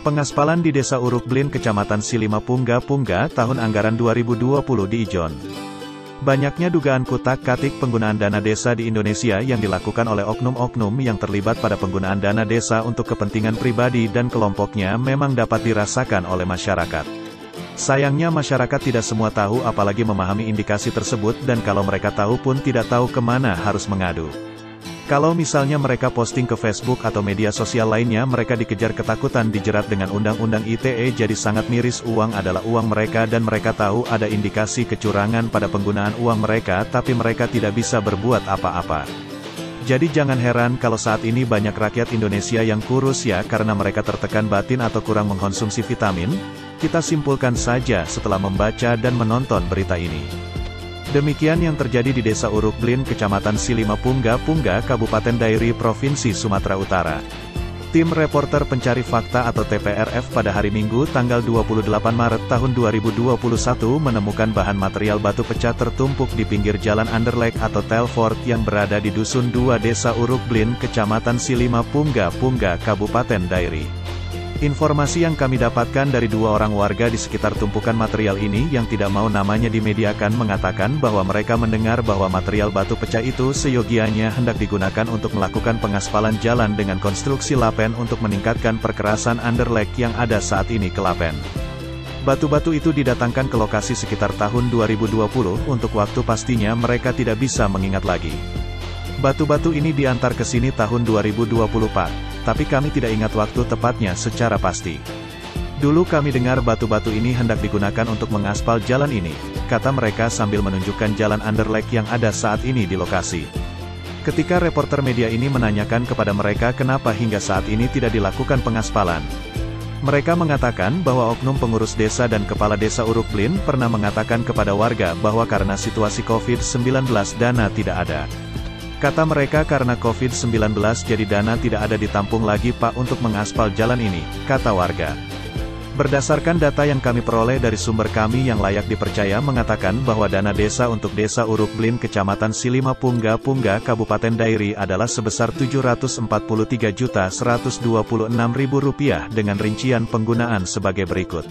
Pengaspalan di Desa Uruk Blin, Kecamatan Silima Pungga, tahun anggaran 2020 di Ijon. Banyaknya dugaan kutak-katik penggunaan dana desa di Indonesia yang dilakukan oleh oknum-oknum yang terlibat pada penggunaan dana desa untuk kepentingan pribadi dan kelompoknya memang dapat dirasakan oleh masyarakat. Sayangnya masyarakat tidak semua tahu apalagi memahami indikasi tersebut dan kalau mereka tahu pun tidak tahu kemana harus mengadu. Kalau misalnya mereka posting ke Facebook atau media sosial lainnya mereka dikejar ketakutan dijerat dengan Undang-Undang ITE jadi sangat miris uang adalah uang mereka dan mereka tahu ada indikasi kecurangan pada penggunaan uang mereka tapi mereka tidak bisa berbuat apa-apa. Jadi jangan heran kalau saat ini banyak rakyat Indonesia yang kurus ya karena mereka tertekan batin atau kurang mengkonsumsi vitamin. Kita simpulkan saja setelah membaca dan menonton berita ini. Demikian yang terjadi di Desa Uruk Blin, Kecamatan Silima Pungga, Kabupaten Dairi, Provinsi Sumatera Utara. Tim Reporter Pencari Fakta atau TPRF pada hari Minggu tanggal 28 Maret tahun 2021 menemukan bahan material batu pecah tertumpuk di pinggir jalan Underlake atau Telford yang berada di Dusun 2 Desa Uruk Blin, Kecamatan Silima Pungga, Kabupaten Dairi. Informasi yang kami dapatkan dari dua orang warga di sekitar tumpukan material ini yang tidak mau namanya dimediakan mengatakan bahwa mereka mendengar bahwa material batu pecah itu seyogianya hendak digunakan untuk melakukan pengaspalan jalan dengan konstruksi lapen untuk meningkatkan perkerasan underlake yang ada saat ini ke lapen. Batu-batu itu didatangkan ke lokasi sekitar tahun 2020, untuk waktu pastinya mereka tidak bisa mengingat lagi. Batu-batu ini diantar ke sini tahun 2020 Pak, tapi kami tidak ingat waktu tepatnya secara pasti. Dulu kami dengar batu-batu ini hendak digunakan untuk mengaspal jalan ini, kata mereka sambil menunjukkan jalan underlake yang ada saat ini di lokasi. Ketika reporter media ini menanyakan kepada mereka kenapa hingga saat ini tidak dilakukan pengaspalan, mereka mengatakan bahwa oknum pengurus desa dan kepala desa Uruk Blin pernah mengatakan kepada warga bahwa karena situasi COVID-19 dana tidak ada. Kata mereka karena COVID-19 jadi dana tidak ada ditampung lagi Pak untuk mengaspal jalan ini, kata warga. Berdasarkan data yang kami peroleh dari sumber kami yang layak dipercaya mengatakan bahwa dana desa untuk Desa Uruk Blin Kecamatan Silima Pungga, Kabupaten Dairi adalah sebesar Rp743.126.000 dengan rincian penggunaan sebagai berikut.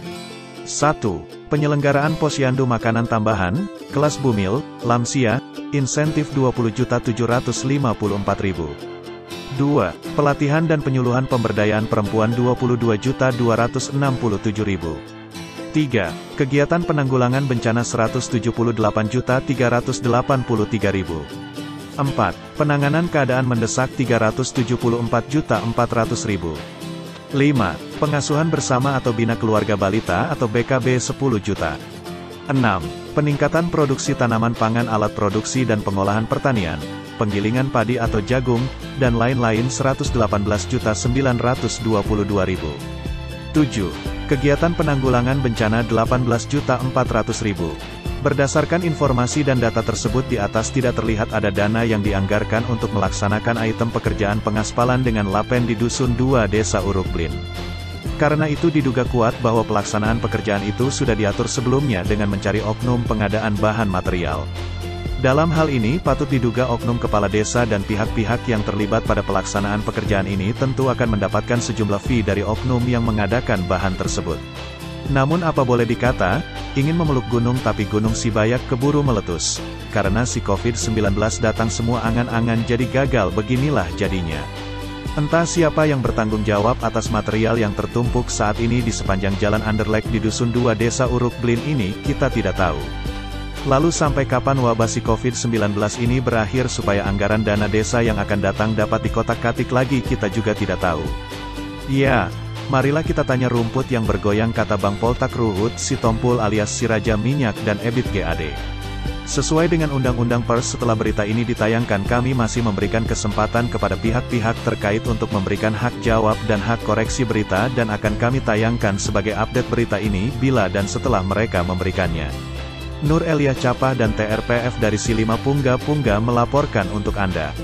1. Penyelenggaraan posyandu makanan tambahan, kelas bumil, lansia, insentif Rp20.754.000. 2. Pelatihan dan penyuluhan pemberdayaan perempuan Rp22.267.000. 3. Kegiatan penanggulangan bencana Rp178.383.000. 4. Penanganan keadaan mendesak Rp374.400.000. 5. Pengasuhan bersama atau bina keluarga balita atau BKB 10 juta. 6. Peningkatan produksi tanaman pangan alat produksi dan pengolahan pertanian, penggilingan padi atau jagung, dan lain-lain Rp118.922.000. 7. Kegiatan penanggulangan bencana Rp18.400.000. Berdasarkan informasi dan data tersebut di atas tidak terlihat ada dana yang dianggarkan untuk melaksanakan item pekerjaan pengaspalan dengan lapen di Dusun 2 Desa Uruk Blin. Karena itu diduga kuat bahwa pelaksanaan pekerjaan itu sudah diatur sebelumnya dengan mencari oknum pengadaan bahan material. Dalam hal ini patut diduga oknum kepala desa dan pihak-pihak yang terlibat pada pelaksanaan pekerjaan ini tentu akan mendapatkan sejumlah fee dari oknum yang mengadakan bahan tersebut. Namun apa boleh dikata, ingin memeluk gunung tapi gunung Sibayak keburu meletus. Karena si COVID-19 datang semua angan-angan jadi gagal beginilah jadinya. Entah siapa yang bertanggung jawab atas material yang tertumpuk saat ini di sepanjang jalan underlake di Dusun 2 Desa Uruk Blin ini, kita tidak tahu. Lalu sampai kapan wabah si COVID-19 ini berakhir supaya anggaran dana desa yang akan datang dapat dikotak-katik lagi kita juga tidak tahu. Ya. Marilah kita tanya rumput yang bergoyang kata Bang Poltak Ruhut Sitompul alias si Raja Minyak dan Ebit GAD. Sesuai dengan Undang-Undang Pers setelah berita ini ditayangkan kami masih memberikan kesempatan kepada pihak-pihak terkait untuk memberikan hak jawab dan hak koreksi berita dan akan kami tayangkan sebagai update berita ini bila dan setelah mereka memberikannya. Nur Elia Capah dan TRPF dari Silima Pungga melaporkan untuk Anda.